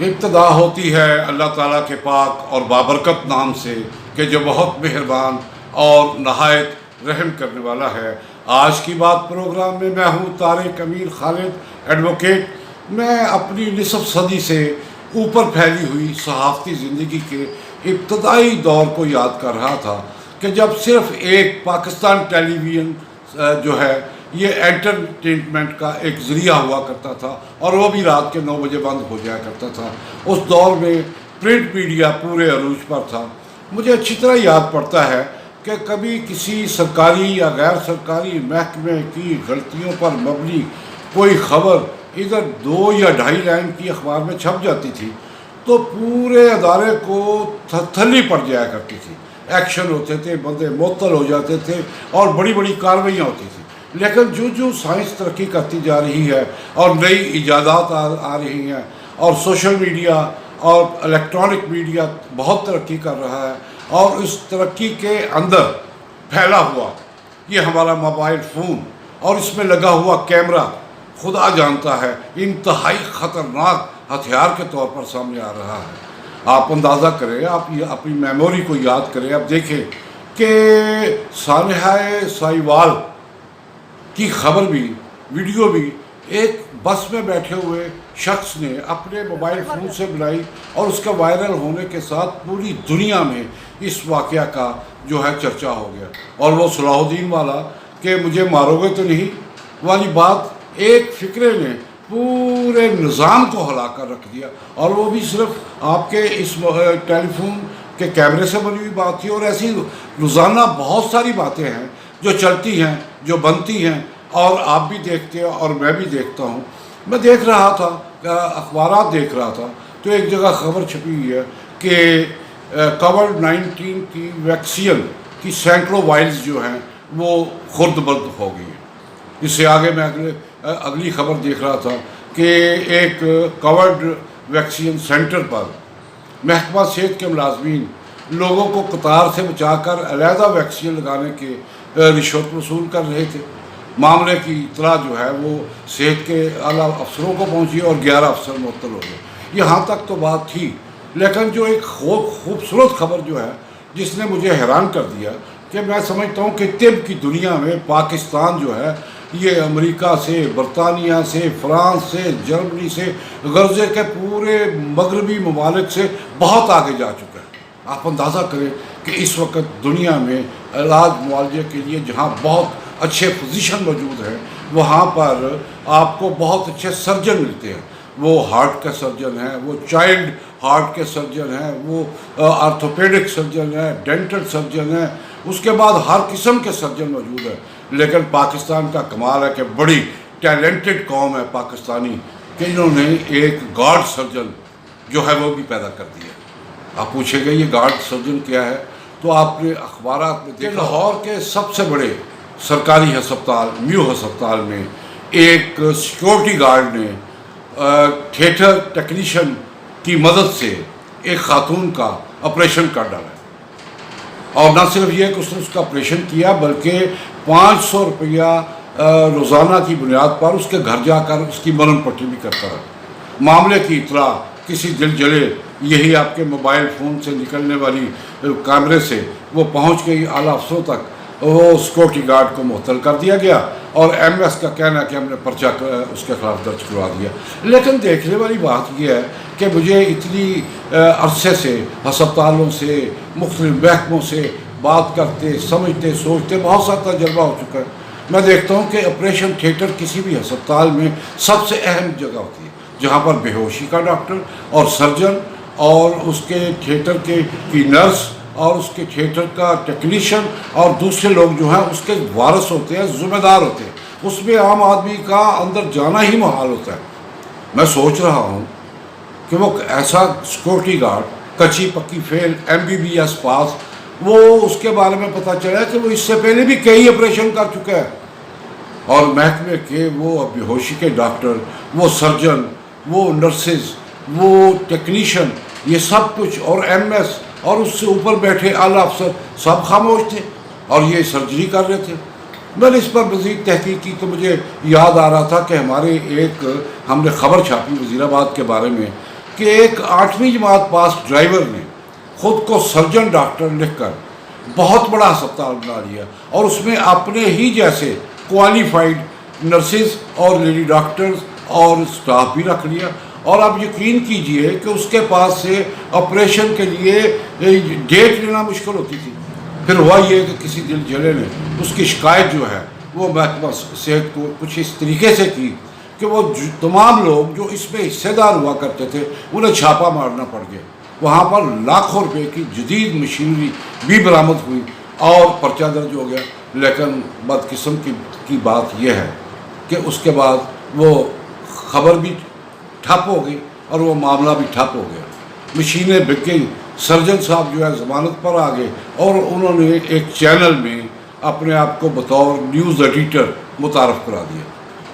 ابتدا ہوتی ہے اللہ تعالیٰ کے پاک اور بابرکت نام سے کہ جو بہت مہربان اور نہایت رحم کرنے والا ہے۔ آج کی بات پروگرام میں میں ہوں طارق امیر خالد ایڈوکیٹ۔ میں اپنی نصف صدی سے اوپر پھیلی ہوئی صحافتی زندگی کے ابتدائی دور کو یاد کر رہا تھا کہ جب صرف ایک پاکستان ٹیلی ویژن جو ہے یہ انٹرٹینمنٹ کا ایک ذریعہ ہوا کرتا تھا، اور وہ بھی رات کے 9 بجے بند ہو جایا کرتا تھا۔ اس دور میں پرنٹ میڈیا پورے عروج پر تھا۔ مجھے اچھی طرح یاد پڑتا ہے کہ کبھی کسی سرکاری یا غیر سرکاری محکمے کی غلطیوں پر مبنی کوئی خبر ادھر 2 یا 2.5 لائن کی اخبار میں چھپ جاتی تھی تو پورے ادارے کو تھلی پڑ جایا کرتی تھی۔ ایکشن ہوتے تھے، بندے معطل ہو جاتے تھے اور بڑی بڑی کارروائیاں ہوتی تھیں۔ لیکن جو سائنس ترقی کرتی جا رہی ہے اور نئی ایجادات آ رہی ہیں اور سوشل میڈیا اور الیکٹرانک میڈیا بہت ترقی کر رہا ہے، اور اس ترقی کے اندر پھیلا ہوا یہ ہمارا موبائل فون اور اس میں لگا ہوا کیمرہ خدا جانتا ہے انتہائی خطرناک ہتھیار کے طور پر سامنے آ رہا ہے۔ آپ اندازہ کریں، آپ اپنی میموری کو یاد کریں، آپ دیکھیں کہ سانحہ سائیوال کی خبر بھی، ویڈیو بھی ایک بس میں بیٹھے ہوئے شخص نے اپنے موبائل فون سے بنائی، اور اس کا وائرل ہونے کے ساتھ پوری دنیا میں اس واقعہ کا جو ہے چرچا ہو گیا۔ اور وہ صلاح الدین والا کہ مجھے مارو گے تو نہیں والی بات ایک فکرے نے پورے نظام کو ہلا کر رکھ دیا، اور وہ بھی صرف آپ کے اس ٹیلی فون کے کیمرے سے بنی ہوئی بات تھی۔ اور ایسی روزانہ بہت ساری باتیں ہیں جو چلتی ہیں، جو بنتی ہیں، اور آپ بھی دیکھتے ہیں اور میں بھی دیکھتا ہوں۔ میں دیکھ رہا تھا، اخبارات دیکھ رہا تھا، تو ایک جگہ خبر چھپی ہوئی ہے کہ کووڈ-19 کی ویکسین کی سینکڑوں وائلز جو ہیں وہ خرد برد ہو گئی ہیں۔ اس سے آگے میں اگلی خبر دیکھ رہا تھا کہ ایک کووڈ ویکسین سینٹر پر محکمہ صحت کے ملازمین لوگوں کو قطار سے بچا کر علیحدہ ویکسین لگانے کے رشوت وصول کر رہے تھے۔ معاملے کی اطلاع جو ہے وہ صحت کے اعلیٰ افسروں کو پہنچی اور 11 افسر معطل ہو گئے۔ یہاں تک تو بات تھی، لیکن جو ایک خوبصورت خبر جو ہے جس نے مجھے حیران کر دیا کہ میں سمجھتا ہوں کہ طب کی دنیا میں پاکستان جو ہے یہ امریکہ سے، برطانیہ سے، فرانس سے، جرمنی سے، غرضے کے پورے مغربی ممالک سے بہت آگے جا چکا ہے۔ آپ اندازہ کریں کہ اس وقت دنیا میں علاج معالجے کے لیے جہاں بہت اچھے فزیشین موجود ہیں، وہاں پر آپ کو بہت اچھے سرجن ملتے ہیں۔ وہ ہارٹ کے سرجن ہیں، وہ چائلڈ ہارٹ کے سرجن ہیں، وہ آرتھوپیڈک سرجن ہیں، ڈینٹل سرجن ہیں، اس کے بعد ہر قسم کے سرجن موجود ہیں۔ لیکن پاکستان کا کمال ہے کہ بڑی ٹیلنٹڈ قوم ہے پاکستانی، کہ انہوں نے ایک گارڈ سرجن جو ہے وہ بھی پیدا کر دیا۔ آپ پوچھیں گے یہ گارڈ سرجن کیا ہے، تو آپ نے اخبارات میں دیکھا لاہور کے سب سے بڑے سرکاری ہسپتال میو ہسپتال میں ایک سیکورٹی گارڈ نے تھیٹر ٹیکنیشین کی مدد سے ایک خاتون کا آپریشن کر ڈالا، اور نہ صرف یہ کہ اس نے اس کا آپریشن کیا بلکہ 500 روپیہ روزانہ کی بنیاد پر اس کے گھر جا کر اس کی مرہم پٹی بھی کرتا رہا۔ معاملے کی اطلاع کسی دل جلے یہی آپ کے موبائل فون سے نکلنے والی کیمرے سے وہ پہنچ گئی اعلیٰ افسروں تک۔ وہ سیکورٹی گارڈ کو معطل کر دیا گیا، اور ایم ایس کا کہنا ہے کہ ہم نے پرچہ اس کے خلاف درج کروا دیا۔ لیکن دیکھنے والی بات یہ ہے کہ مجھے اتنی عرصے سے ہسپتالوں سے، مختلف محکموں سے بات کرتے، سمجھتے، سوچتے بہت سا تجربہ ہو چکا ہے۔ میں دیکھتا ہوں کہ آپریشن تھیٹر کسی بھی ہسپتال میں سب سے اہم جگہ ہوتی ہے، جہاں پر بے ہوشی کا ڈاکٹر اور سرجن اور اس کے تھیٹر کی نرس اور اس کے تھیٹر کا ٹیکنیشین اور دوسرے لوگ جو ہیں اس کے وارث ہوتے ہیں، ذمہ دار ہوتے ہیں۔ اس میں عام آدمی کا اندر جانا ہی محال ہوتا ہے۔ میں سوچ رہا ہوں کہ وہ ایسا سیکورٹی گارڈ کچی پکی فیل MBBS پاس، وہ اس کے بارے میں پتہ چلا کہ وہ اس سے پہلے بھی کئی آپریشن کر چکا ہے، اور محکمے کے وہ بے ہوشی کے ڈاکٹر، وہ سرجن، وہ نرسز، وہ ٹیکنیشین، یہ سب کچھ، اور MS اور اس سے اوپر بیٹھے اعلیٰ افسر سب خاموش تھے اور یہ سرجری کر رہے تھے۔ میں نے اس پر مزید تحقیق کی تو مجھے یاد آ رہا تھا کہ ہم نے خبر چھاپی وزیر آباد کے بارے میں کہ ایک 8ویں جماعت پاس ڈرائیور نے خود کو سرجن ڈاکٹر لکھ کر بہت بڑا ہسپتال بنا لیا اور اس میں اپنے ہی جیسے کوالیفائڈ نرسز اور لیڈی ڈاکٹرز اور اسٹاف بھی رکھ لیا. اور اب یقین کیجئے کہ اس کے پاس سے آپریشن کے لیے ڈیٹ لینا مشکل ہوتی تھی. پھر ہوا یہ کہ کسی دل جلے نے اس کی شکایت جو ہے وہ محکمہ صحت کو کچھ اس طریقے سے کی کہ وہ تمام لوگ جو اس میں حصے دار ہوا کرتے تھے انہیں چھاپا مارنا پڑ گیا. وہاں پر لاکھوں روپے کی جدید مشینری بھی برآمد ہوئی اور پرچہ درج ہو گیا. لیکن بدقسمتی کی بات یہ ہے کہ اس کے بعد وہ خبر بھی ٹھپ ہو گئی اور وہ معاملہ بھی ٹھپ ہو گیا. مشینیں بک گئی. سرجن صاحب جو ہے ضمانت پر آ گئے اور انہوں نے ایک چینل میں اپنے آپ کو بطور نیوز ایڈیٹر متعارف کرا دیا.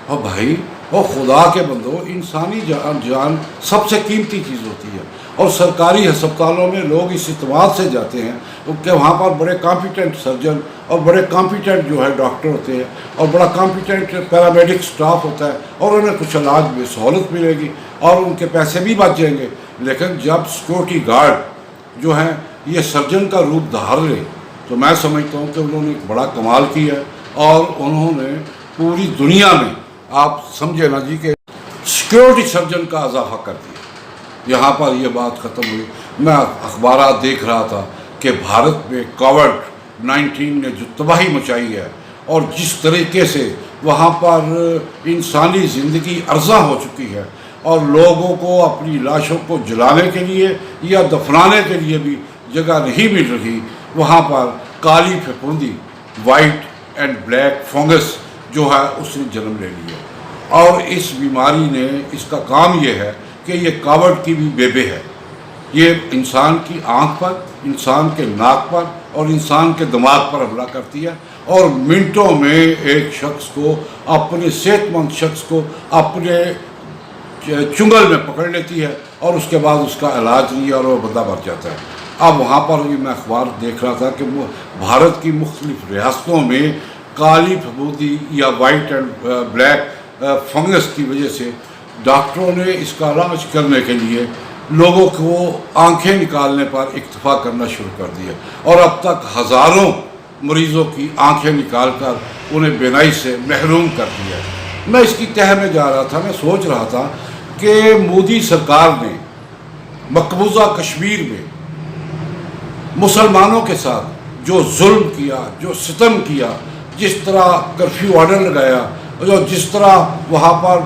اور بھائی اور خدا کے بندو، انسانی جان سب سے قیمتی چیز ہوتی ہے اور سرکاری ہسپتالوں میں لوگ اس اعتماد سے جاتے ہیں کہ وہاں پر بڑے کمپیٹنٹ سرجن اور بڑے کمپیٹنٹ جو ہے ڈاکٹر ہوتے ہیں اور بڑا کمپیٹنٹ پیرامیڈک سٹاف ہوتا ہے اور انہیں کچھ علاج میں سہولت ملے گی اور ان کے پیسے بھی بچ جائیں گے. لیکن جب سیکورٹی گارڈ جو ہیں یہ سرجن کا روپ دھار لے تو میں سمجھتا ہوں کہ انہوں نے ایک بڑا کمال کیا ہے اور انہوں نے پوری دنیا میں آپ سمجھے نا جی کہ سیکورٹی سرجن کا اضافہ کر دیا. یہاں پر یہ بات ختم ہوئی. میں اخبارات دیکھ رہا تھا کہ بھارت میں کووڈ-19 نے جو تباہی مچائی ہے اور جس طریقے سے وہاں پر انسانی زندگی ارزاں ہو چکی ہے اور لوگوں کو اپنی لاشوں کو جلانے کے لیے یا دفنانے کے لیے بھی جگہ نہیں مل رہی، وہاں پر کالی پھپھوندی وائٹ اینڈ بلیک فنگس جو ہے اس نے جنم لے لیا. اور اس بیماری نے اس کا کام یہ ہے کہ یہ کاوڑ کی بھی بیبے ہے. یہ انسان کی آنکھ پر، انسان کے ناک پر اور انسان کے دماغ پر حملہ کرتی ہے اور منٹوں میں ایک شخص کو، اپنے صحت مند شخص کو اپنے چنگل میں پکڑ لیتی ہے اور اس کے بعد اس کا علاج نہیں اور وہ بندہ مر جاتا ہے. اب وہاں پر یہ میں اخبار دیکھ رہا تھا کہ بھارت کی مختلف ریاستوں میں کالی پھپھوندی یا وائٹ اینڈ بلیک فنگس کی وجہ سے ڈاکٹروں نے اس کا علاج کرنے کے لیے لوگوں کو آنکھیں نکالنے پر اکتفا کرنا شروع کر دیا اور اب تک ہزاروں مریضوں کی آنکھیں نکال کر انہیں بینائی سے محروم کر دیا. میں اس کی تہہ میں جا رہا تھا، میں سوچ رہا تھا کہ مودی سرکار نے مقبوضہ کشمیر میں مسلمانوں کے ساتھ جو ظلم کیا، جو ستم کیا، جس طرح کرفیو آرڈر لگایا، جس طرح وہاں پر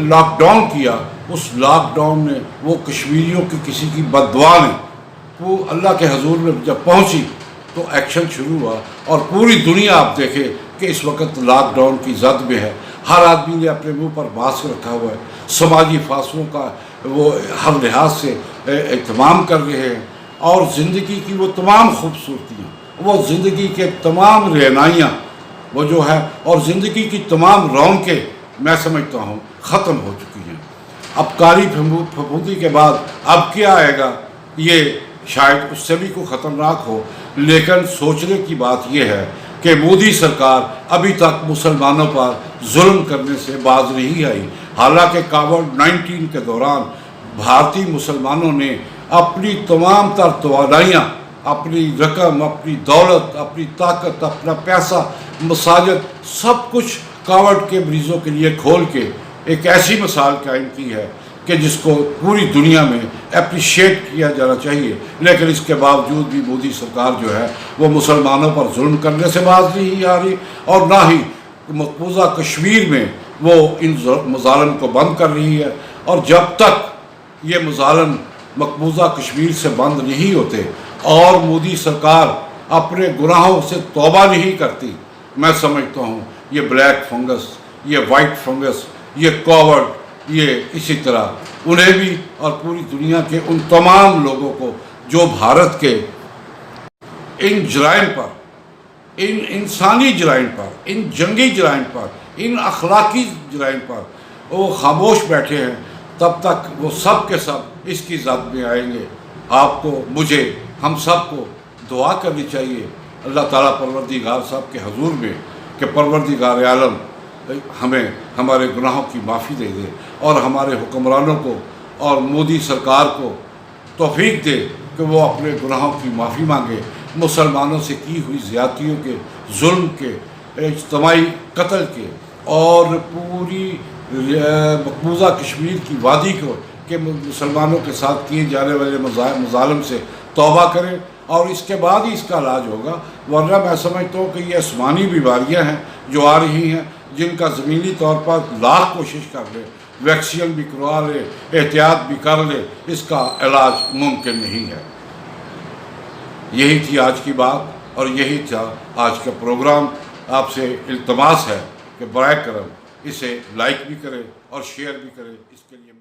لاک ڈاؤن کیا، اس لاک ڈاؤن نے وہ کشمیریوں کی کسی کی بد دعا نے وہ اللہ کے حضور میں جب پہنچی تو ایکشن شروع ہوا. اور پوری دنیا آپ دیکھیں کہ اس وقت لاک ڈاؤن کی زد میں ہے. ہر آدمی نے اپنے منہ پر ماسک رکھا ہوا ہے. سماجی فاصلوں کا وہ ہر لحاظ سے اہتمام کر رہے ہیں اور زندگی کی وہ تمام خوبصورتیاں، وہ زندگی کے تمام رہنائیاں وہ جو ہے اور زندگی کی تمام رونقیں میں سمجھتا ہوں ختم ہو چکی ہیں. اب کالی پھپھوندی کے بعد اب کیا آئے گا یہ شاید اس سے بھی کوئی خطرناک ہو. لیکن سوچنے کی بات یہ ہے کہ مودی سرکار ابھی تک مسلمانوں پر ظلم کرنے سے باز نہیں آئی. حالانکہ کووڈ-19 کے دوران بھارتی مسلمانوں نے اپنی تمام تر توانائیاں، اپنی رقم، اپنی دولت، اپنی طاقت، اپنا پیسہ، مساجد، سب کچھ کووڈ کے مریضوں کے لیے کھول کے ایک ایسی مثال قائم کی ہے کہ جس کو پوری دنیا میں اپریشیٹ کیا جانا چاہیے. لیکن اس کے باوجود بھی مودی سرکار جو ہے وہ مسلمانوں پر ظلم کرنے سے باز نہیں آ رہی اور نہ ہی مقبوضہ کشمیر میں وہ ان مظالم کو بند کر رہی ہے. اور جب تک یہ مظالم مقبوضہ کشمیر سے بند نہیں ہوتے اور مودی سرکار اپنے گناہوں سے توبہ نہیں کرتی، میں سمجھتا ہوں یہ بلیک فنگس، یہ وائٹ فنگس، یہ کووڈ، یہ اسی طرح انہیں بھی اور پوری دنیا کے ان تمام لوگوں کو جو بھارت کے ان جرائم پر، ان انسانی جرائم پر، ان جنگی جرائم پر، ان اخلاقی جرائم پر وہ خاموش بیٹھے ہیں، تب تک وہ سب کے سب اس کی زد میں آئیں گے. آپ کو، مجھے، ہم سب کو دعا کرنی چاہیے اللہ تعالیٰ پروردگار صاحب کے حضور میں کہ پروردگار عالم ہمیں ہمارے گناہوں کی معافی دے دے اور ہمارے حکمرانوں کو اور مودی سرکار کو توفیق دے کہ وہ اپنے گناہوں کی معافی مانگے، مسلمانوں سے کی ہوئی زیادتیوں کے، ظلم کے، اجتماعی قتل کے اور پوری مقبوضہ کشمیر کی وادی کو کہ مسلمانوں کے ساتھ کیے جانے والے مظالم سے توبہ کرے، اور اس کے بعد ہی اس کا علاج ہوگا، ورنہ میں سمجھتا ہوں کہ یہ آسمانی بیماریاں ہیں جو آ رہی ہیں، جن کا زمینی طور پر لاکھ کوشش کر لے، ویکسین بھی کروا لے، احتیاط بھی کر لے، اس کا علاج ممکن نہیں ہے۔ یہی تھی آج کی بات اور یہی تھا آج کا پروگرام۔ آپ سے التماس ہے کہ برائے کرم اسے لائک بھی کرے اور شیئر بھی کرے، اس کے لیے